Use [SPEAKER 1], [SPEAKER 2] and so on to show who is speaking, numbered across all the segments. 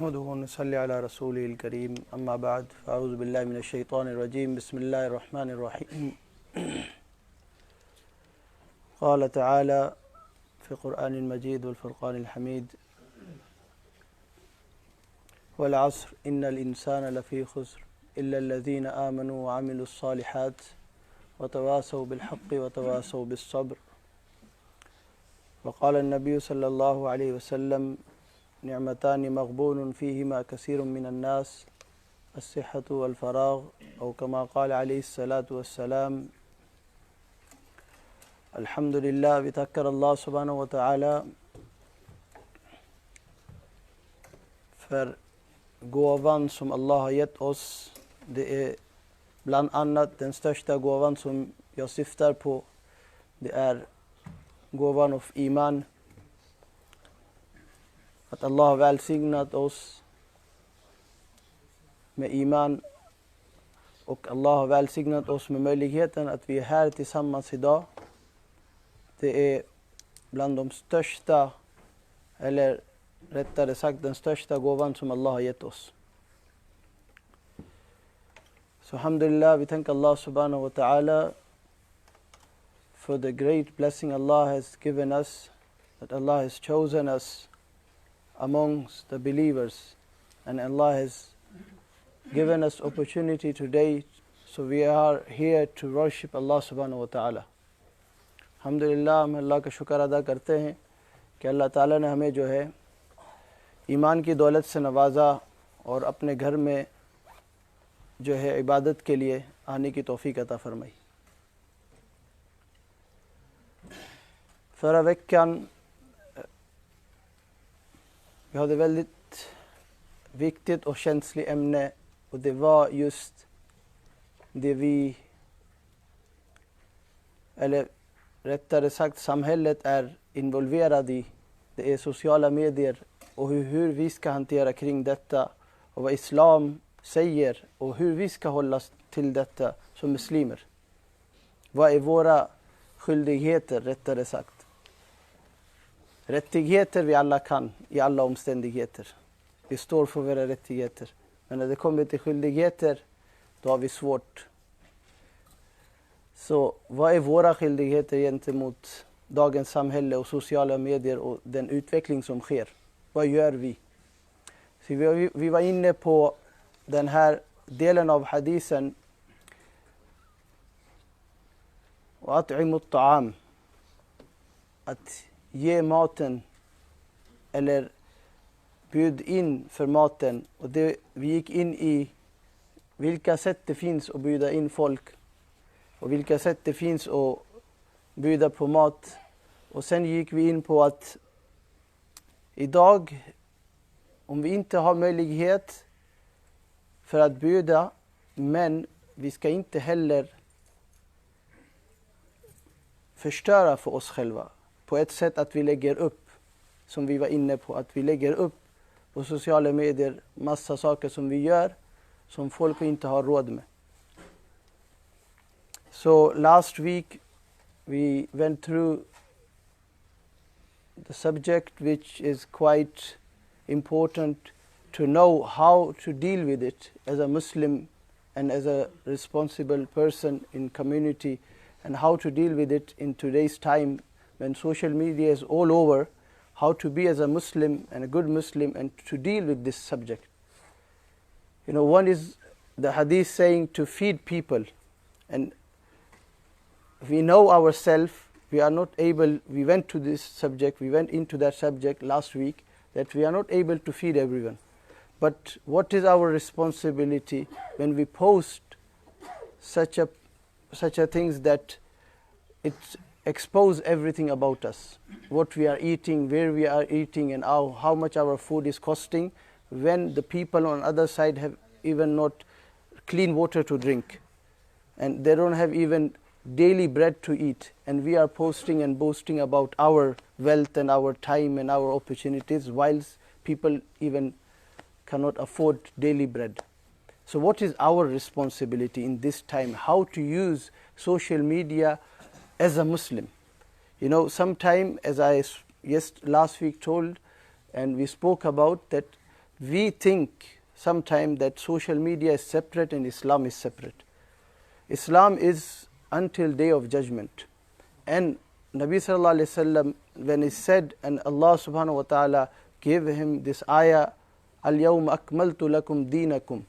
[SPEAKER 1] नहमदुहु व नसल्ली अला रसूलिल करीम अम्मा बाद फ़अऊज़ु बिल्लाहि मिनश शैतानिर रजीम बिस्मिल्लाहिर रहमानिर रहीम क़ाल तआला फ़ी क़ुरआनिल मजीद वल फ़ुरक़ानिल हमीद वल अस्र इन्नल इंसाना लफ़ी ख़ुस्र इल्लल्लज़ीना आमनू व अमिलुस्सालिहात व तवासौ बिल हक़्क़ि व तवासौ बिस सब्र व क़ाल अन्नबिय्यु सल्लल्लाहु अलैहि वसल्लम निअमतानि मग़बूनुन फ़ीहिमा कसीरुम मिनन नास अस्सिह्हतु वल फ़राग़ औ कमा क़ाल अलैहिस्सलातु वस्सलाम। Alhamdulillah, vi tackar Allah subhanahu wa ta'ala för gåvan som Allah har gett oss. Det är bland annat den största gåvan som jag syftar på. Det är gåvan av iman. Att Allah har välsignat oss med iman och Allah har välsignat oss med möjligheten att vi är här tillsammans idag. Det är bland de största, eller rättare sagt den största gåvan som Allah har gett oss. Så alhamdulillah, vi thank Allah subhanahu wa ta'ala for the great blessing Allah has given us, that Allah has chosen us amongst the believers, and Allah has given us opportunity today, so we are here to worship Allah subhanahu wa ta'ala. अल्हम्दुलिल्लाह, हम अल्लाह का शुक्र अदा करते हैं कि अल्लाह ताला ने हमें जो है ईमान की दौलत से नवाजा और अपने घर में जो है इबादत के लिए आने की तौफीक अता फरमाई. Förra veckan vi hade väldigt viktigt och känsligt ämne, och det var just det vi, eller rättare sagt samhället är involverad i. Det är sociala medier och hur vi ska hantera kring detta och vad islam säger och hur vi ska hålla till detta som muslimer. Vad är våra skyldigheter, rättare sagt. Rättigheter vi alla kan i alla omständigheter. Vi står för våra rättigheter. Men när det kommer till skyldigheter, då har vi svårt. Så vad är våra skyldigheter gentemot dagens samhälle och sociala medier och den utveckling som sker? Vad gör vi? Så vi var inne på den här delen av hadisen. Och at'imut ta'am. Att ge maten eller bjud in för maten. Och vi gick in i vilka sätt det finns att bjuda in folk. Och vilka sätt det finns att bjuda på mat. Och sen gick vi in på att idag, om vi inte har möjlighet för att bjuda, men vi ska inte heller förstöra för oss själva. På ett sätt att vi lägger upp, som vi var inne på, att vi lägger upp på sociala medier massa saker som vi gör som folk inte har råd med. So last week we went through the subject, which is quite important to know how to deal with it as a Muslim and as a responsible person in community, and how to deal with it in today's time when social media is all over, how to be as a Muslim and a good Muslim and to deal with this subject. You know, one is the hadith saying to feed people, and we know ourselves, we are not able, we went into that subject last week, that we are not able to feed everyone. But what is our responsibility when we post such a things that it expose everything about us, what we are eating, where we are eating, and how much our food is costing, when the people on the other side have even not clean water to drink, and they don't have even daily bread to eat, and we are posting and boasting about our wealth and our time and our opportunities, whilst people even cannot afford daily bread. So what is our responsibility in this time? How to use social media as a Muslim? You know, sometime, as I last week told, and we spoke about that, we think sometimes that social media is separate and Islam is separate. Islam is until day of judgment. And Nabi sallallahu alayhi wasallam, when he said, and Allah subhanahu wa ta'ala gave him this ayah, al-yawma akmaltu lakum deenakum,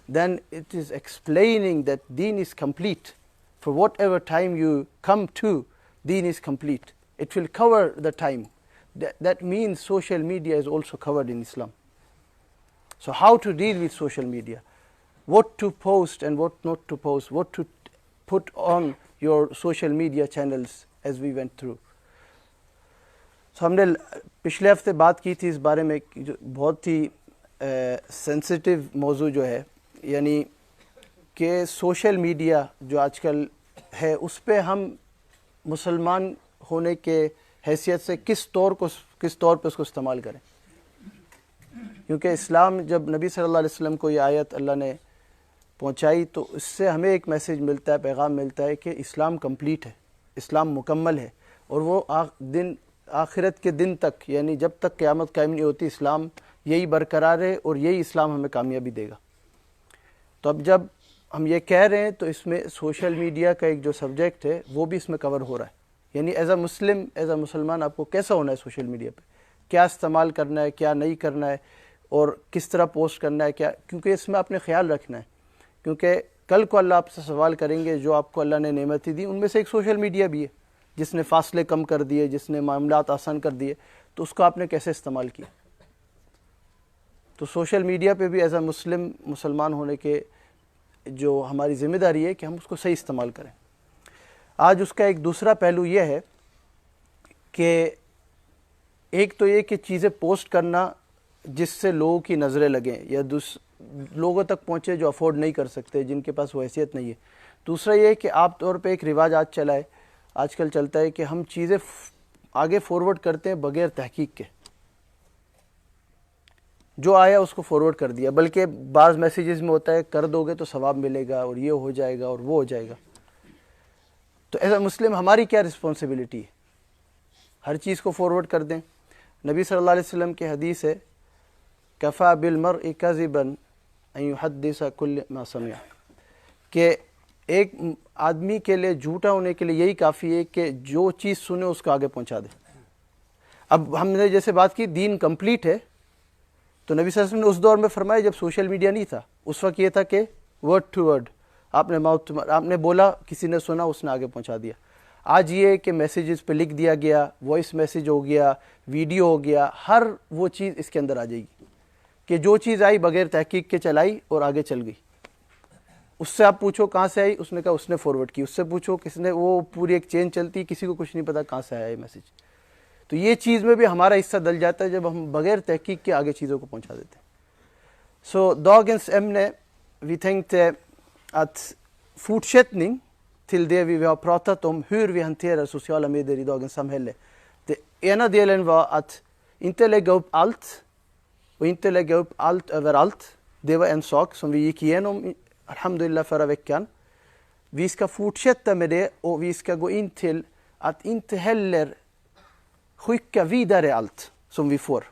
[SPEAKER 1] then it is explaining that deen is complete. For whatever time you come to, deen is complete. It will cover the time. That means social media is also covered in Islam. So how to deal with social media? What to post and what not to post? What to put on your social media channels as we went through. So ہم نے پچھلے ہفتے بات کی تھی اس بارے میں جو بہت ہی سینسٹیو موضوع جو ہے، یعنی کہ سوشل میڈیا جو آج کل ہے اس پہ ہم مسلمان ہونے کے حیثیت سے کس طور پہ اس کو استعمال کریں. کیونکہ اسلام جب نبی صلی اللہ علیہ وسلم کو یہ آیت اللہ نے پہنچائی تو اس سے ہمیں ایک میسیج ملتا ہے، پیغام ملتا ہے کہ اسلام کمپلیٹ ہے، اسلام مکمل ہے، اور وہ آخرت کے دن تک، یعنی جب تک قیامت قائم نہیں ہوتی، اسلام یہی برقرار ہے اور یہی اسلام ہمیں کامیابی دے گا. تو اب جب ہم یہ کہہ رہے ہیں تو اس میں سوشل میڈیا کا ایک جو سبجیکٹ ہے وہ بھی اس میں کور ہو رہا ہے. یعنی ایز اے مسلمان آپ کو کیسا ہونا ہے سوشل میڈیا پہ، کیا استعمال کرنا ہے، کیا نہیں کرنا ہے، اور کس طرح پوسٹ کرنا ہے، کیا، کیونکہ اس میں آپ نے خیال رکھنا ہے. کیونکہ کل کو اللہ آپ سے سوال کریں گے، جو آپ کو اللہ نے نعمتیں دی ان میں سے ایک سوشل میڈیا بھی ہے جس نے فاصلے کم کر دیے، جس نے معاملات آسان کر دیے، تو اس کو آپ نے کیسے استعمال کیا. تو سوشل میڈیا پہ بھی ایز اے مسلمان ہونے کے جو ہماری ذمہ داری ہے کہ ہم اس کو صحیح استعمال کریں. آج اس کا ایک دوسرا پہلو یہ ہے کہ ایک تو یہ کہ چیزیں پوسٹ کرنا جس سے لوگوں کی نظریں لگیں یا لوگوں تک پہنچے جو افورڈ نہیں کر سکتے، جن کے پاس وہ حیثیت نہیں ہے. دوسرا یہ کہ عام طور پہ ایک رواج آج کل چلتا ہے کہ ہم چیزیں آگے فارورڈ کرتے ہیں بغیر تحقیق کے، جو آیا اس کو فارورڈ کر دیا. بلکہ بعض میسیجز میں ہوتا ہے کر دو گے تو ثواب ملے گا اور یہ ہو جائے گا اور وہ ہو جائے گا. تو ایز اے مسلم ہماری کیا رسپانسبلٹی ہے؟ ہر چیز کو فارورڈ کر دیں. نبی صلی اللہ علیہ وسلم کی حدیث ہے کفا بالمرء کذبا ان یحدث کل ما سمع، کہ ایک آدمی کے لیے جھوٹا ہونے کے لیے یہی کافی ہے کہ جو چیز سنے اس کو آگے پہنچا دے. اب ہم نے جیسے بات کی دین کمپلیٹ ہے، تو نبی صلی اللہ علیہ وسلم نے اس دور میں فرمایا جب سوشل میڈیا نہیں تھا، اس وقت یہ تھا کہ ورڈ ٹو ورڈ، آپ نے بولا، کسی نے سنا، اس نے آگے پہنچا دیا. آج یہ ہے کہ میسیجز پہ لکھ دیا گیا، وائس میسیج ہو گیا، ویڈیو ہو گیا، ہر وہ چیز اس کے اندر آ جائے گی کہ جو چیز آئی بغیر تحقیق کے چلائی اور آگے چل گئی. اس سے آپ پوچھو کہاں سے آئی، اس نے کہا اس نے فارورڈ کی. اس سے پوچھو کس نے، وہ پوری ایک چین چلتی، کسی کو کچھ نہیں پتا کہاں سے آیا یہ میسیج. تو یہ چیز میں بھی ہمارا حصہ دل جاتا ہے جب ہم بغیر تحقیق کے آگے چیزوں کو پہنچا دیتے ہیں. Så dagens ämne, vi tänkte att fortsättning till det vi har pratat om, hur vi hanterar sociala medier i dagens samhälle. Det ena delen var att inte lägga upp allt och inte lägga upp allt överallt. Det var en sak som vi gick igenom, alhamdulillah, förra veckan. Vi ska fortsätta med det och vi ska gå in till att inte heller skicka vidare allt som vi får.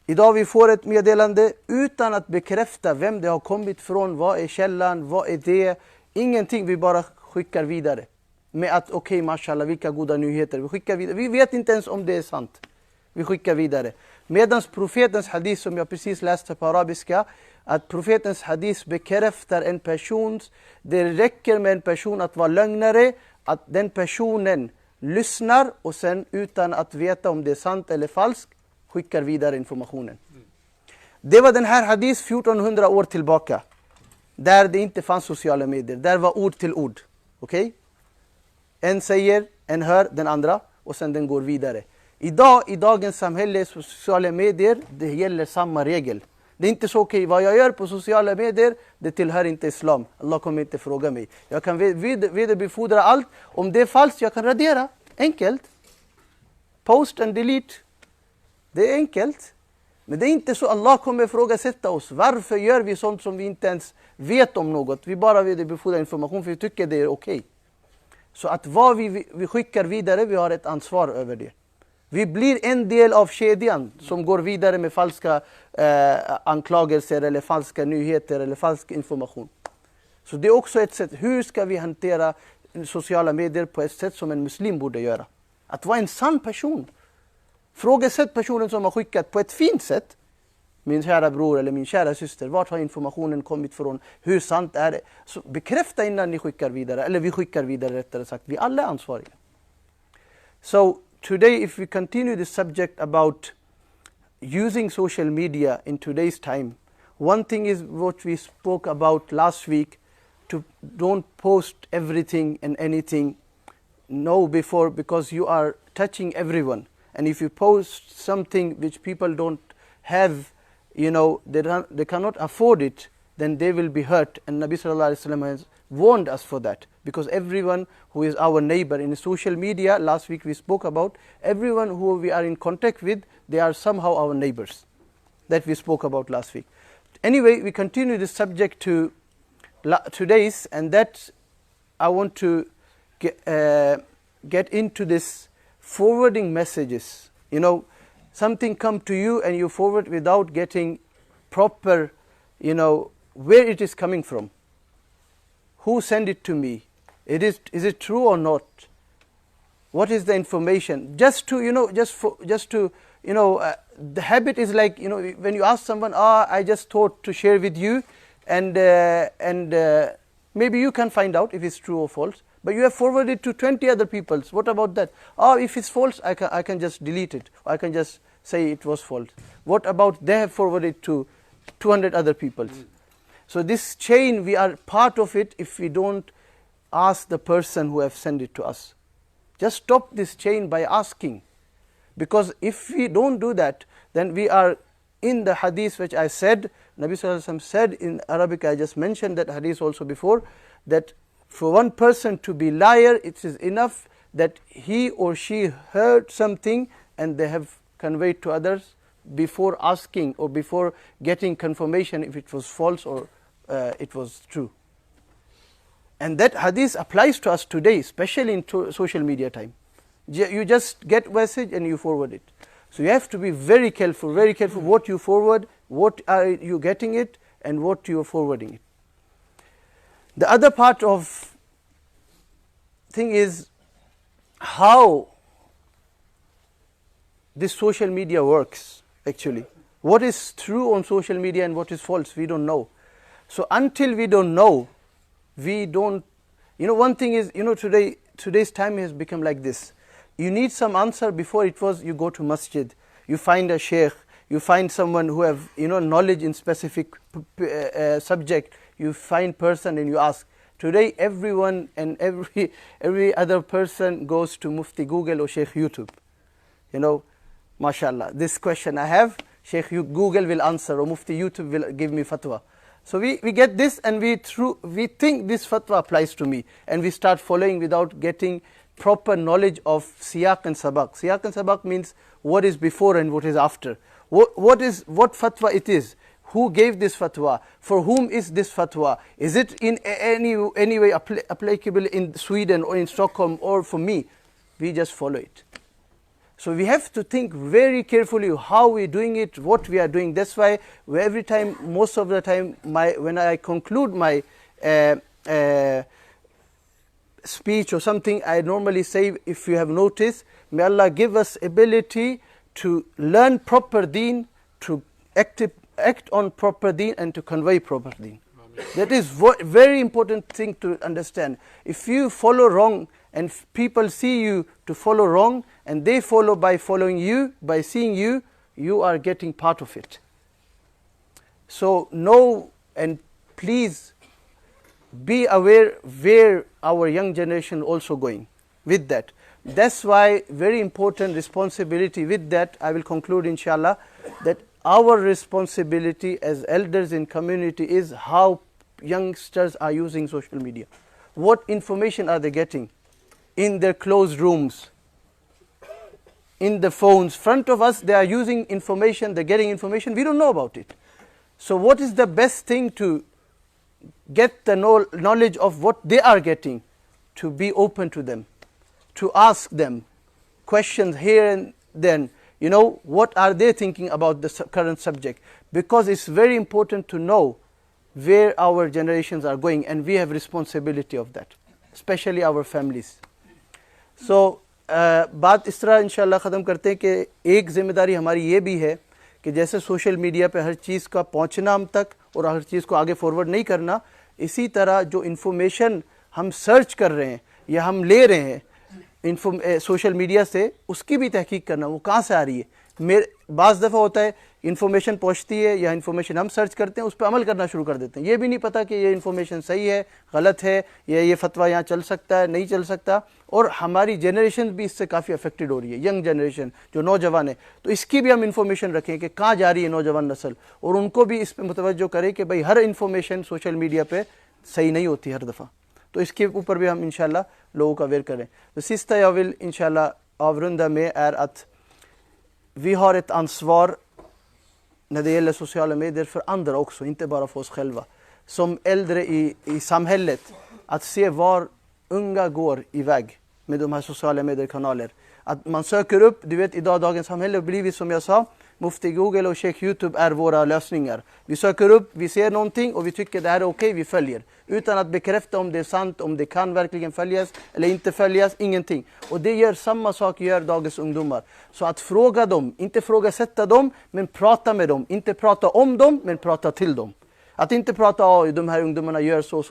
[SPEAKER 1] Idag vi får ett meddelande utan att bekräfta vem det har kommit från, vad är källan, vad är det, ingenting, vi bara skickar vidare. Med att okej, mashallah, vilka goda nyheter, vi skickar vidare. Vi vet inte ens om det är sant. Vi skickar vidare. Medans profetens hadith som jag precis läste på arabiska, att profetens hadith bekräftar en persons, det räcker med en person att vara lögnare, att den personen lyssnar och sen utan att veta om det är sant eller falskt skickar vidare informationen. Det var den här hadith 1400 år tillbaka, där det inte fanns sociala medier, där var ord till ord. Okej? En säger, en hör den andra och sen den går vidare. Idag, i dagens samhälle, sociala medier, det gäller samma regel. Det är inte så okej, vad jag gör på sociala medier, det tillhör inte islam. Allah kommer inte fråga mig. Jag kan vidarebefordra allt. Om det är falskt, jag kan radera. Enkelt. Post and delete. Det är enkelt. Men det är inte så Allah kommer ifrågasätta oss. Varför gör vi sånt som vi inte ens vet om något? Vi bara vidarebefordrar information för vi tycker det är okej. Så att vad vi skickar vidare, vi har ett ansvar över det. Vi blir en del av kedjan som går vidare med falska anklagelser eller falska nyheter eller falsk information. Så det är också ett sätt, hur ska vi hantera sociala medier på ett sätt som en muslim borde göra? Att vara en sann person. Frågesätt personen som har skickat på ett fint sätt. Min kära bror eller min kära syster, vart har informationen kommit från? Hur sant är det? Så bekräfta innan ni skickar vidare, eller vi skickar vidare rättare sagt. Vi alla är ansvariga. So today, if we continue the subject about using social media in today's time, one thing is what we spoke about last week, to don't post everything and anything before, because you are touching everyone. And if you post something which people don't have, they cannot afford it, then they will be hurt. And Nabi sallallahu alaihi wasallam has warned us for that, because everyone who is our neighbor in social media, last week we spoke about, everyone who we are in contact with, they are somehow our neighbors. That we spoke about last week. Anyway, we continue the subject to today's, and that I want to get into this forwarding messages. Something come to you and you forward without getting proper, where it is coming from. Who sent it to me? Is it true or not? What is the information? The habit is like, when you ask someone, I just thought to share with you, and maybe you can find out if it's true or false. But you have forwarded to 20 other people. What about that? If it's false, I can just delete it. I can just say it was false. What about they have forwarded to 200 other people? So this chain, we are part of it if we don't ask the person who have sent it to us. Just stop this chain by asking. Because if we don't do that, then we are in the hadith which I said, Nabi Sallallahu Alaihi Wasallam said in Arabic, I just mentioned that hadith also before, that for one person to be liar, it is enough that he or she heard something and they have conveyed to others before asking or before getting confirmation if it was false or it was true. And that hadith applies to us today, especially in social media time. You just get message and you forward it. So you have to be very careful what you forward, what are you getting it, and what you are forwarding it. The other part of thing is how this social media works actually. What is true on social media and what is false, we don't know. So until we don't know, we don't, one thing is, today's time has become like this. You need some answer. Before it was, you go to masjid, you find a sheikh, you find someone who have, knowledge in specific subject, you find person and you ask. Today, everyone and every other person goes to Mufti Google or Sheikh YouTube. Mashallah, this question I have, Sheikh Google will answer or Mufti YouTube will give me fatwa. So we get this and we think this fatwa applies to me, and we start following without getting proper knowledge of siyaq and sabaq. Siyaq and sabaq means what is before and what is after. What fatwa it is. Who gave this fatwa? For whom is this fatwa? Is it in any way applicable in Sweden or in Stockholm or for me? We just follow it. So we have to think very carefully how we're doing it, what we are doing. That's why every time, most of the time, when I conclude my speech or something, I normally say, if you have noticed, may Allah give us ability to learn proper deen, to act on proper deen, and to convey proper deen. That is very important thing to understand. If you follow wrong and people see you to follow wrong and they follow by following you, by seeing you, you are getting part of it. So know and please be aware where our young generation also going with that. That's why very important responsibility with that, I will conclude inshallah, that our responsibility as elders in community is how youngsters are using social media. What information are they getting in their closed rooms, in the phones, front of us, they are using information, they're getting information, we don't know about it. So what is the best thing to get the knowledge of what they are getting? To be open to them, to ask them questions here and then, you know, what are they thinking about the current subject? Because it's very important to know where our generations are going, and we have responsibility of that, especially our families. So बात इस तरह इंशाल्लाह ख़त्म करते हैं कि एक ज़िम्मेदारी हमारी ये भी है कि जैसे सोशल मीडिया पे हर चीज़ का पहुंचना हम तक और हर चीज़ को आगे फॉरवर्ड नहीं करना, इसी तरह जो इन्फॉर्मेशन हम सर्च कर रहे हैं या हम ले रहे हैं सोशल मीडिया से, उसकी भी तहकीक करना, वो कहाँ से आ रही है। मेरे बाज़ दफ़ा होता है इन्फॉर्मेशन पहुंचती है या इन्फॉर्मेशन हम सर्च करते हैं, उस पर अमल करना शुरू कर देते हैं, ये भी नहीं पता कि ये इन्फॉर्मेशन सही है गलत है, या ये फतवा यहाँ चल सकता है नहीं चल सकता, और हमारी जनरेशन भी इससे काफ़ी अफेक्टेड हो रही है, यंग जनरेशन जो नौजवान है। तो इसकी भी हम इन्फॉर्मेशन रखें कि कहाँ जा रही है नौजवान नस्ल, और उनको भी इस पर मुतवज्जो करें कि भाई हर इन्फॉर्मेशन सोशल मीडिया पर सही नहीं होती हर दफ़ा, तो इसके ऊपर भी हम इंशाल्लाह लोगों का अवेयर करें. Det sista jag vill inshallah avrunda med är att vi har ett ansvar när det gäller sociala medier för andra också, inte bara för oss själva. Som äldre i samhället, att se var unga går iväg med de här sociala mediekanaler. Att man söker upp, du vet idag dagens samhälle har blivit som jag sa, Mufti Google och Sheikh YouTube är våra lösningar. Vi söker upp, vi ser någonting och vi tycker det här är okej, vi följer. Utan att bekräfta om det är sant, om det kan verkligen följas eller inte följas, ingenting. Och det gör samma sak gör dagens ungdomar. Så att fråga dem, inte frågasätta dem, men prata med dem. Inte prata om dem, men prata till dem. Att inte prata de här ungdomarna gör så.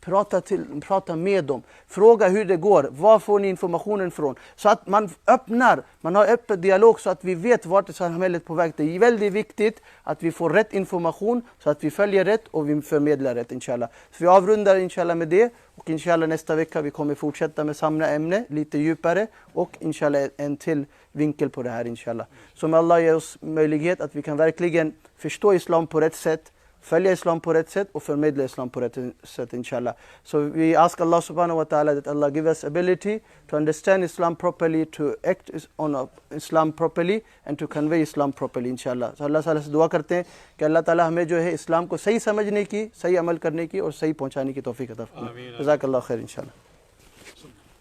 [SPEAKER 1] Prata med dem. Fråga hur det går. Var får ni informationen från? Så att man har öppen dialog så att vi vet vart är samhället på väg. Det är väldigt viktigt att vi får rätt information så att vi följer rätt och vi förmedlar rätt inshallah. Så vi avrundar inshallah med det, och inshallah nästa vecka vi kommer fortsätta med samma ämne lite djupare och inshallah en till vinkel på det här inshallah. Så med Allah ger oss möjlighet att vi kan verkligen förstå islam på rätt sätt, följa islam på rätt sätt och förmedla islam på rätt sätt inshallah. So we ask Allah subhanahu wa ta'ala that Allah give us ability to understand Islam properly, to act on Islam properly and to convey Islam properly inshallah. So Allah ta'ala से दुआ करते हैं कि अल्लाह ताला हमें जो है इस्लाम को सही समझने की, सही अमल करने की और सही पहुंचाने की तौफीक अता फरमाए. जज़ाकल्लाह खैर इंशाल्लाह.